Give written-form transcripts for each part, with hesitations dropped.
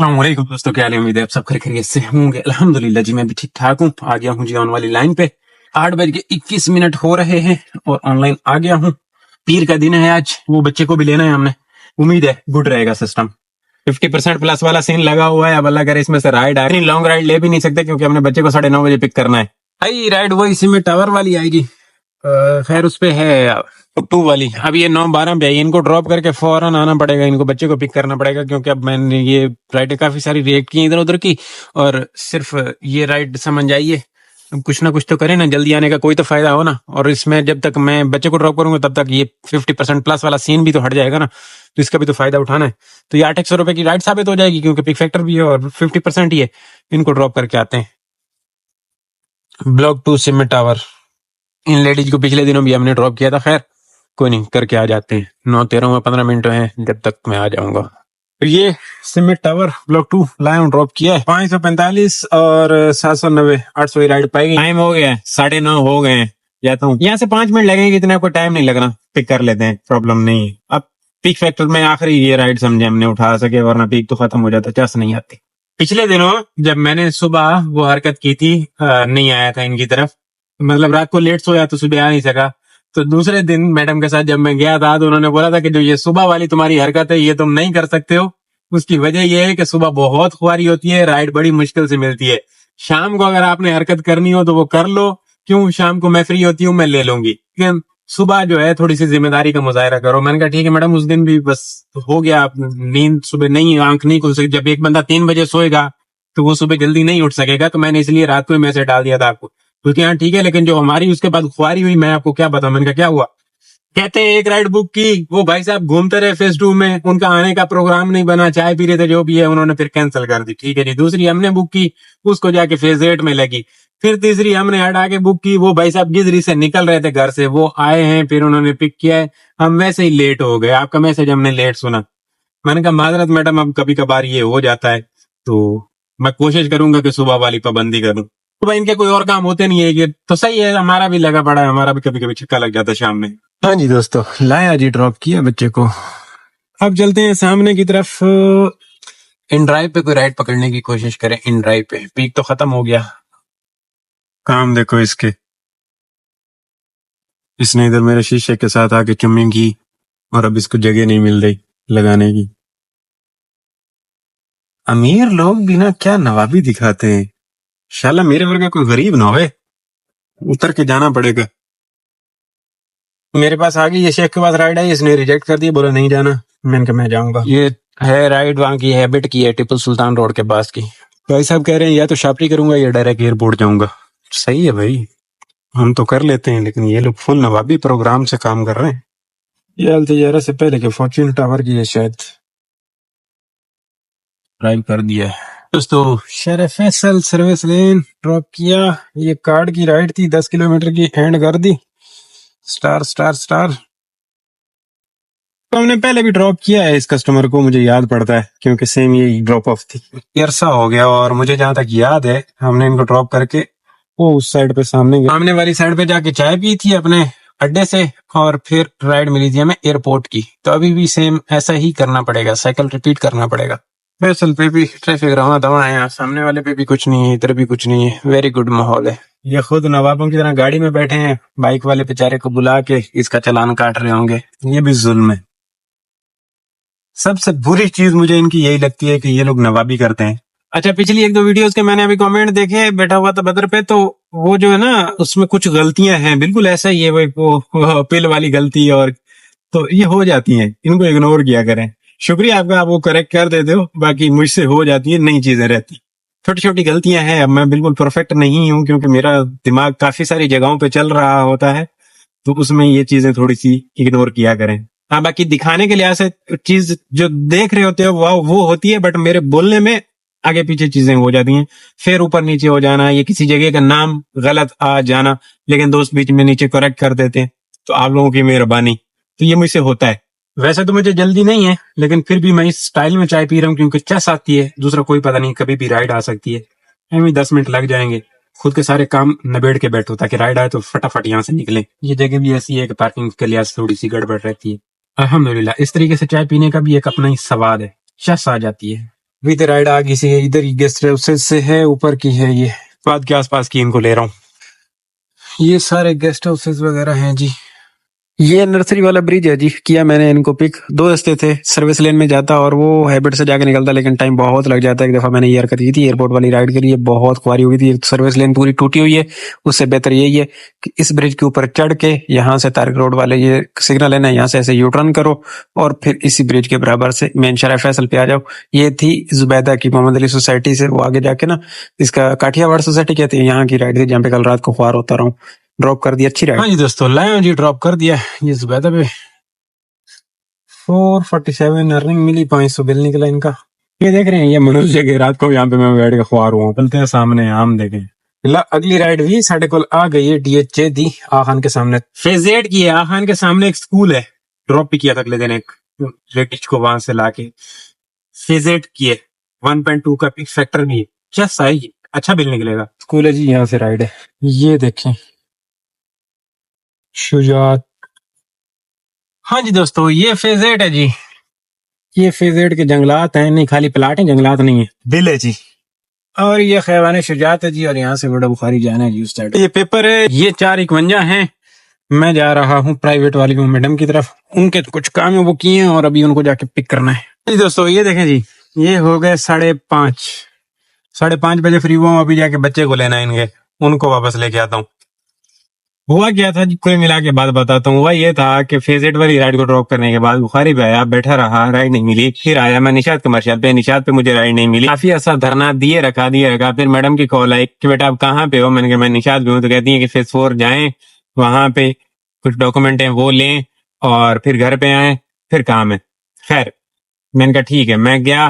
अस्सलाम वालेकुम दोस्तों, क्या हाल है? उम्मीद है आप सब खैरियत से होंगे। अल्हम्दुलिल्लाह जी, मैं भी ठीक ठाक हूँ। आ गया हूँ जी ऑन वाली लाइन पे। 8:21 हो रहे हैं और ऑनलाइन आ गया हूँ। पीर का दिन है आज, वो बच्चे को भी लेना है हमने। उम्मीद है गुड रहेगा सिस्टम। 50% प्लस वाला सीन लगा हुआ है। अब अल्लाह करे इसमें से राइड आए। लॉन्ग राइड ले भी नहीं सकते क्योंकि हमने बच्चे को 9:30 बजे पिक करना है। भाई राइड वो इसी में टावर वाली आएगी। खैर उस पे है 2 वाली। अब ये 9:12 पे आई। इनको ड्रॉप करके फौरन आना पड़ेगा, इनको बच्चे को पिक करना पड़ेगा क्योंकि अब मैंने ये राइडें काफी सारी रिएक्ट की इधर उधर की, और सिर्फ ये राइड समझ जाइए। अब कुछ ना कुछ तो करें ना, जल्दी आने का कोई तो फायदा हो ना। और इसमें जब तक मैं बच्चे को ड्रॉप करूंगा तब तक ये 50% प्लस वाला सीन भी तो हट जाएगा ना, तो इसका भी तो फायदा उठाना है। तो ये 800 रुपए की राइड साबित हो जाएगी क्योंकि पिक फैक्टर भी है और 50% ही है। इनको ड्रॉप करके आते हैं। ब्लॉक 2 सिमट टावर। इन लेडीज को पिछले दिनों भी हमने ड्रॉप किया था। खैर कोई नहीं, करके आ जाते हैं। 9:13 में 15 मिनट हैं जब तक मैं आ जाऊंगा। तो ये सिमट टावर ब्लॉक 2 लायन ड्रॉप किया है। 545 और 790 800 राइड पाएगी। टाइम हो गया है, 9:30 हो गए हैं। जाता हूँ, यहाँ से 5 मिनट लगेंगे, इतना आपको टाइम नहीं लगना। पिक कर लेते हैं, प्रॉब्लम नहीं है। अब पीक फैक्टर में आखिरी ये राइड समझे हमने उठा सके, वरना पीक तो खत्म हो जाता, चस नहीं आती। पिछले दिनों जब मैंने सुबह वो हरकत की थी, नहीं आया था इनकी तरफ, मतलब रात को लेट सोया तो सुबह आ नहीं सका। तो दूसरे दिन मैडम के साथ जब मैं गया था तो उन्होंने बोला था कि जो ये सुबह वाली तुम्हारी हरकत है ये तुम नहीं कर सकते हो। उसकी वजह ये है कि सुबह बहुत खुआरी होती है, राइड बड़ी मुश्किल से मिलती है। शाम को अगर आपने हरकत करनी हो तो वो कर लो, क्यों शाम को मैं फ्री होती हूँ, मैं ले लूंगी। लेकिन सुबह जो है थोड़ी सी जिम्मेदारी का मुजाहरा करो। मैंने कहा ठीक है मैडम। उस दिन भी बस हो गया, नींद सुबह नहीं, आंख नहीं खुल सकी। जब एक बंदा 3 बजे सोएगा तो वो सुबह जल्दी नहीं उठ सकेगा, तो मैंने इसलिए रात को ही मैसेज डाल दिया था आपको। क्योंकि हाँ ठीक है, लेकिन जो हमारी उसके बाद खुआरी हुई, मैं आपको क्या बताऊं। मैंने कहा क्या हुआ, कहते हैं एक राइड बुक की, वो भाई साहब घूमते रहे फेज 2 में, उनका आने का प्रोग्राम नहीं बना, चाय पी रहे थे जो भी है, उन्होंने फिर कैंसिल कर दी। ठीक है जी। दूसरी हमने बुक की, उसको जाके फेज 8 में लगी। फिर तीसरी हमने हटा के बुक की, वो भाई साहब गिजरी से निकल रहे थे घर से, वो आए हैं, फिर उन्होंने पिक किया है। हम वैसे ही लेट हो गए, आपका मैसेज हमने लेट सुना। मैंने कहा माजरत मैडम, अब कभी कभार ये हो जाता है, तो मैं कोशिश करूंगा कि सुबह वाली पाबंदी करूं। तो भाई इनके कोई और काम होते नहीं है, ये तो सही है। हमारा भी लगा पड़ा है, हमारा भी कभी कभी छक्का लग जाता है शाम में। हाँ जी दोस्तों, लाया जी, ड्रॉप किया बच्चे को। अब चलते हैं सामने की तरफ। इन ड्राइव पे कोई राइड पकड़ने की कोशिश करें। इन ड्राइव पे पीक तो खत्म हो गया। काम देखो इसके, इसने इधर मेरे शीशे के साथ आके चुम्मी की और अब इसको जगह नहीं मिल रही लगाने की। अमीर लोग भी ना क्या नवाबी दिखाते हैं। शाला मेरे वर्गा कोई गरीब ना होए, उतर के जाना पड़ेगा। मेरे पास आ गई, ये शेख के पास राइड है, इसने रिजेक्ट कर दिया, बोला नहीं जाना। मैंने कहा मैं जाऊंगा। ये है राइड वहां की, हैबिट की है, टिपू सुल्तान रोड के पास की। भाई साहब कह रहे हैं या तो शापरी करूंगा या डायरेक्ट एयरपोर्ट जाऊंगा। सही है भाई, हम तो कर लेते हैं, लेकिन ये लोग फुल नवाबी प्रोग्राम से काम कर रहे हैं। ये अल्तजारा से पहले के फॉर्च्यून टावर की है शायद, ड्राइव कर दिया है। दोस्तों शहर फैसल सर्विस लेन ड्रॉप किया। ये कार्ड की राइड थी, 10 किलोमीटर की, एंड कर दी। Star star star. तो हमने पहले भी ड्रॉप किया है इस कस्टमर को, मुझे याद पड़ता है क्योंकि सेम ये ड्रॉप ऑफ थी। अरसा हो गया और मुझे जहां तक याद है हमने इनको ड्रॉप करके वो उस साइड पे सामने वाली साइड पे जाके चाय पी थी अपने अड्डे से, और फिर राइड मिली थी हमें एयरपोर्ट की। तो अभी भी सेम ऐसा ही करना पड़ेगा, साइकिल रिपीट करना पड़ेगा। फैसल पे भी ट्रैफिक रवा दवा है, सामने वाले पे भी कुछ नहीं है, इधर भी कुछ नहीं है। वेरी गुड माहौल है। ये खुद नवाबों की तरह गाड़ी में बैठे हैं, बाइक वाले बेचारे को बुला के इसका चालान काट रहे होंगे। ये भी जुल्म है। सबसे बुरी चीज मुझे इनकी यही लगती है कि ये लोग नवाबी करते हैं। अच्छा, पिछली 1-2 वीडियोस के मैंने अभी कमेंट देखे, बैठा हुआ था बदर पे, तो वो जो है ना उसमें कुछ गलतियां हैं, बिल्कुल ऐसा ही है वो पिल वाली गलती, और तो ये हो जाती हैं, इनको इग्नोर किया करें। शुक्रिया आपका, आप वो करेक्ट कर देते हो, बाकी मुझसे हो जाती है, नई चीजें रहती, छोटी छोटी गलतियां हैं। अब मैं बिल्कुल परफेक्ट नहीं हूँ क्योंकि मेरा दिमाग काफी सारी जगहों पे चल रहा होता है, तो उसमें ये चीजें थोड़ी सी इग्नोर किया करें। हाँ, बाकी दिखाने के लिहाज से चीज जो देख रहे होते हो वो होती है, बट मेरे बोलने में आगे पीछे चीजें हो जाती हैं। फिर ऊपर नीचे हो जाना, ये किसी जगह का नाम गलत आ जाना, लेकिन दोस्त बीच में नीचे करेक्ट कर देते हैं, तो आप लोगों की मेहरबानी। तो ये मुझसे होता है। वैसे तो मुझे जल्दी नहीं है, लेकिन फिर भी मैं इस स्टाइल में चाय पी रहा हूँ क्योंकि चस आती है। दूसरा कोई पता नहीं, कभी भी राइड आ सकती है। हमें 10 मिनट लग जाएंगे, खुद के सारे काम निबेड़ के बैठो ताकि राइड आए तो फटाफट यहाँ से निकले। ये जगह भी ऐसी है कि पार्किंग के लिहाज थोड़ी सी गड़बड़ रहती है। अल्हम्दुलिल्लाह, इस तरीके से चाय पीने का भी एक अपना ही स्वाद है, चस आ जाती है। विद राइड आगे से है, इधर गेस्ट हाउसेस से है, ऊपर की है ये, बाद के आसपास की इनको ले रहा हूँ। ये सारे गेस्ट हाउसेस वगैरह हैं जी। ये नर्सरी वाला ब्रिज है जी, किया मैंने इनको पिक। दो रास्ते थे, सर्विस लेन में जाता और वो हैबिट से जाके निकलता, लेकिन टाइम बहुत लग जाता है। एक दफा मैंने ये हरकत की थी एयरपोर्ट वाली राइड के लिए, बहुत खुआरी हुई थी। सर्विस लेन पूरी टूटी हुई है, उससे बेहतर यही है कि इस ब्रिज के ऊपर चढ़ के यहाँ से तारिक रोड वाले ये सिग्नल है ना, यहाँ से ऐसे यू टर्न करो और फिर इसी ब्रिज के बराबर से मेन शहर फैसल पे आ जाओ। ये थी जुबैदा की मोहम्मद अली सोसाइटी से वो आगे जाके ना, इसका काठियावाड़ सोसाइटी कहते हैं, यहाँ की राइड थी जहाँ पे कल रात को खुआर होता रहा हूँ। ड्रॉप कर दिया, अच्छी राइड। हाँ जी दोस्तों, लाया जी ड्रॉप कर दिया। ये जुबैदा पे 447 अर्निंग मिली, 500 बिल निकला इनका। ये देख रहे हैं, ये मनुष्य के रात को यहाँ पे मैं बैठ के ख्वार हुआ, चलते हैं सामने आम देखें। अगली राइड भी साढ़े को आ गई है, DHA दी आ खान के सामने, फेज 8 की है। आ खान के सामने एक स्कूल है, ड्रॉप भी किया था अगले दिन एक रेटिच को वहां से लाके। फेज 8 की है, 1.2 का पिक फैक्टर भी है, जस्ट आएगी, अच्छा बिल निकलेगा। स्कूल है जी, यहाँ से राइड है। ये देखें, शुजात। हाँ जी दोस्तों, ये फेज 8 है जी। ये फेज 8 के जंगलात हैं, नहीं खाली प्लाट हैं, जंगलात नहीं है, बिल है जी। और ये खैवान शुजात है जी, और यहाँ से बड़ा बुखारी जाना है जी उस साइड। ये पेपर है, ये 451 है। मैं जा रहा हूँ प्राइवेट वाली मैडम की तरफ, उनके कुछ काम है वो किए हैं और अभी उनको जाके पिक करना है जी। दोस्तों ये देखें जी, ये हो गए 5:30, 5:30 बजे फ्री हुआ हूँ। अभी जाके बच्चे को लेना है इनके, उनको वापस लेके आता हूँ। हुआ क्या था जी, कोई मिला के बात बताता हूँ। हुआ ये था कि फेज 8 वाली राइड को ड्रॉप करने के बाद बुखारी पे आया, बैठा रहा, राइड नहीं मिली। फिर आया मैं निशात कमर्शियल पे, निशात पे मुझे राइड नहीं मिली। काफी ऐसा धरना दिए रखा। फिर मैडम की कॉल आई कि बेटा आप कहाँ पे हो। मैंने कहा मैं निशात पे हूँ। तो कहती है कि फेज 4 जाएं, वहां पे कुछ डॉक्यूमेंट है वो लें और फिर घर पे आए, फिर काम है। खैर मैंने कहा ठीक है, मैं गया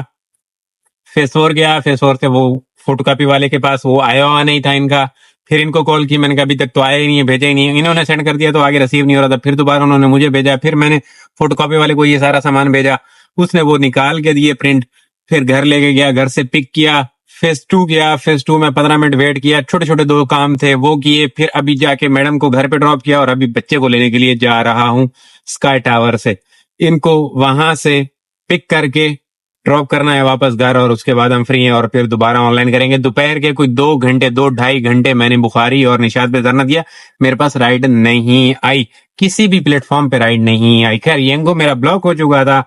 फेज 4 गया। फेज 4 से वो फोटोकॉपी वाले के पास, वो आया हुआ नहीं था इनका। फिर इनको कॉल की, मैंने कहा अभी तक तो आया ही नहीं है, भेजा ही नहीं है। इन्होंने सेंड कर दिया तो आगे रिसीव नहीं हो रहा था। फिर दोबारा उन्होंने मुझे भेजा, फिर मैंने फोटोकॉपी वाले को ये सारा सामान भेजा, उसने वो निकाल के दिए प्रिंट। फिर घर लेके गया, घर से पिक किया, फेज 2 गया। फेज 2 में 15 मिनट वेट किया, छोटे छोटे 2 काम थे वो किए। फिर अभी जाके मैडम को घर पे ड्रॉप किया और अभी बच्चे को लेने के लिए जा रहा हूँ स्काई टावर से। इनको वहां से पिक करके ड्रॉप करना है वापस घर, और उसके बाद हम फ्री हैं और फिर दोबारा ऑनलाइन करेंगे। दोपहर के कुछ 2-2.5 घंटे मैंने बुखारी और निशात पे धरना दिया, मेरे पास राइड नहीं आई, किसी भी प्लेटफॉर्म पे राइड नहीं आई। खैर यंगो मेरा ब्लॉक हो चुका था,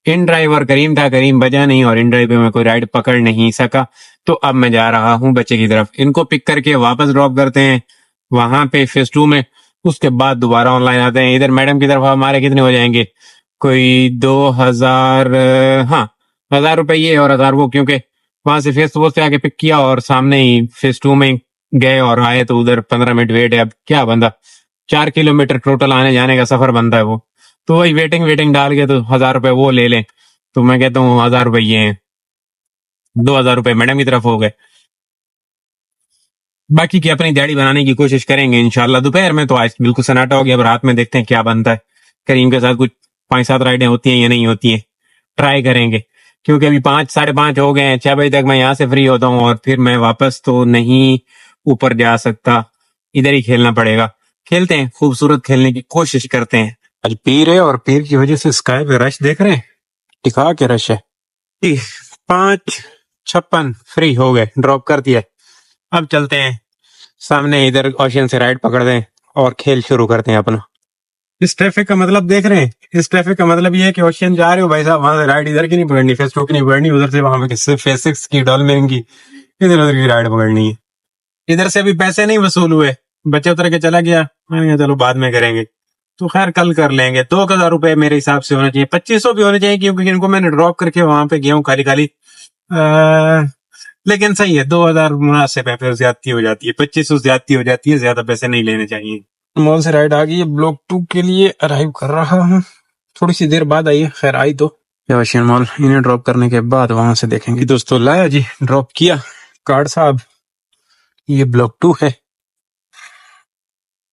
इन ड्राइवर करीम था, करीम बजा नहीं और इन ड्राइव पे मैं कोई राइड पकड़ नहीं सका। तो अब मैं जा रहा हूँ बच्चे की तरफ, इनको पिक करके वापस ड्रॉप करते हैं वहां पे फेज 2 में, उसके बाद दोबारा ऑनलाइन आते हैं। इधर मैडम की तरफ हमारे कितने हो जाएंगे, कोई 2000, हाँ 1000 रुपए ये और 1000 वो, क्योंकि वहां से फेस वो से आके पिक किया और सामने ही फेज 2 में गए और आए, तो उधर 15 मिनट वेट है। अब क्या बंदा 4 किलोमीटर टोटल आने जाने का सफर बनता है वो, तो वही वेटिंग डाल के तो 1000 रुपए वो ले लें। तो मैं कहता हूँ 1000 रुपए ये हैं, 2000 रुपए मैडम की तरफ हो गए। बाकी की अपनी दिहाड़ी बनाने की कोशिश करेंगे इंशाल्लाह। दोपहर में तो आज बिल्कुल सन्नाटा हो गया, अब रात में देखते हैं क्या बनता है। करीम के साथ कुछ 5-7 राइडें होती हैं या नहीं होती हैं, ट्राई करेंगे। क्योंकि अभी 5-5:30 हो गए हैं, 6 बजे तक मैं यहाँ से फ्री होता हूँ और फिर मैं वापस तो नहीं ऊपर जा सकता, इधर ही खेलना पड़ेगा। खेलते हैं, खूबसूरत खेलने की कोशिश करते हैं। आज पीर है और पीर की वजह से स्काई पे रश देख रहे हैं, दिखा के रश है। 5:56 फ्री हो गए, ड्रॉप कर दिया। अब चलते हैं सामने, इधर ओशियन से राइड पकड़ दें और खेल शुरू करते हैं अपना। इस ट्रैफिक का मतलब देख रहे हैं, इस ट्रैफिक का मतलब ये है कि ओशियन जा रहे हो भाई साहब, वहां से राइड इधर की नहीं पकड़नी, फेस 2 की नहीं पकड़नी, उधर से वहां पे सिर्फ फेस 6 की, डॉल्मेन की, इधर उधर की राइड पकड़नी है। इधर से अभी पैसे नहीं वसूल हुए, बच्चे उतर के चला गया, मैंने कहा चलो बाद में करेंगे, तो खैर कल कर लेंगे। 2000 रुपए मेरे हिसाब से होना चाहिए, 2500 भी होने चाहिए, क्योंकि इनको मैंने ड्रॉप करके वहां पे गया हूँ खाली खाली। लेकिन सही है, 2000 मुनासिब है, फिर ज्यादती हो जाती है, 2500 ज्यादती हो जाती है, ज्यादा पैसे नहीं लेने चाहिए। मॉल से राइड आ गई है, ब्लॉक 2 के लिए अराइव कर रहा हूँ, थोड़ी सी देर बाद आई है, खैर आई तो ओशियन मॉल। इन्हें ड्रॉप करने के बाद वहां से देखेंगे। दोस्तों लाया जी, ड्रॉप किया कार्ड साहब, ये ब्लॉक 2 है।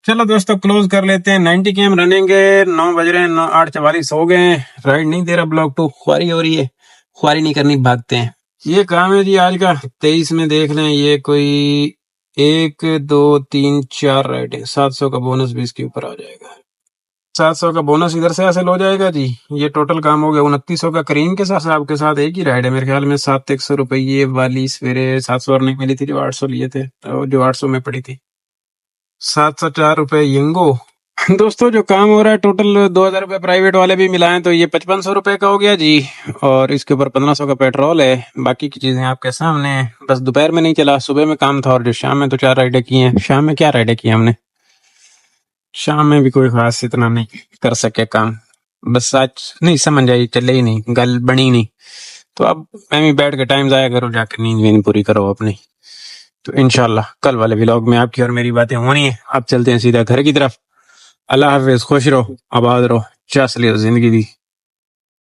चलो दोस्तों क्लोज कर लेते हैं, 90 केम रनिंग है, 9 बज रहे हैं, 8:44 हो गए हैं, राइड नहीं दे रहा ब्लॉक 2, ख्वारी हो रही है, ख्वारी नहीं करनी भागते हैं। ये काम है जी आज का, 23 में देख लें, ये कोई 1 2 3 4 राइड है, 700 का बोनस भी इसके ऊपर आ जाएगा। 700 का बोनस इधर से हासिल हो जाएगा जी। ये टोटल काम हो गया 2900 का। करीम के साथ आपके साथ एक ही राइड है मेरे ख्याल में। 700 वाली सवेरे 700 अर्निंग मिली थी, जो 800 लिए थे, जो 800 में पड़ी थी। 704 रुपए यंगो। दोस्तों जो काम हो रहा है टोटल 2000 रुपए प्राइवेट वाले भी मिलाएं तो ये 5500 रुपए का हो गया जी। और इसके ऊपर 1500 का पेट्रोल है। बाकी की चीजें आपके सामने हैं। बस दोपहर में नहीं चला, सुबह में काम था, और जो शाम में तो 4 राइडें की हैं। शाम में क्या राइडें की हमने, शाम में भी कोई खास इतना नहीं कर सके काम। बस आज नहीं समझ आई, चले ही नहीं, गल बनी नहीं। तो अब मैं भी बैठ के टाइम जाया करो, जाकर नींद वींद पूरी करो अपनी। तो इंशाल्लाह कल वाले व्लॉग में आपकी और मेरी बातें होनी है। अब चलते हैं सीधा घर की तरफ। अल्लाह हाफिज, खुश रहो, आबाद रहो, चास लियो जिंदगी दी।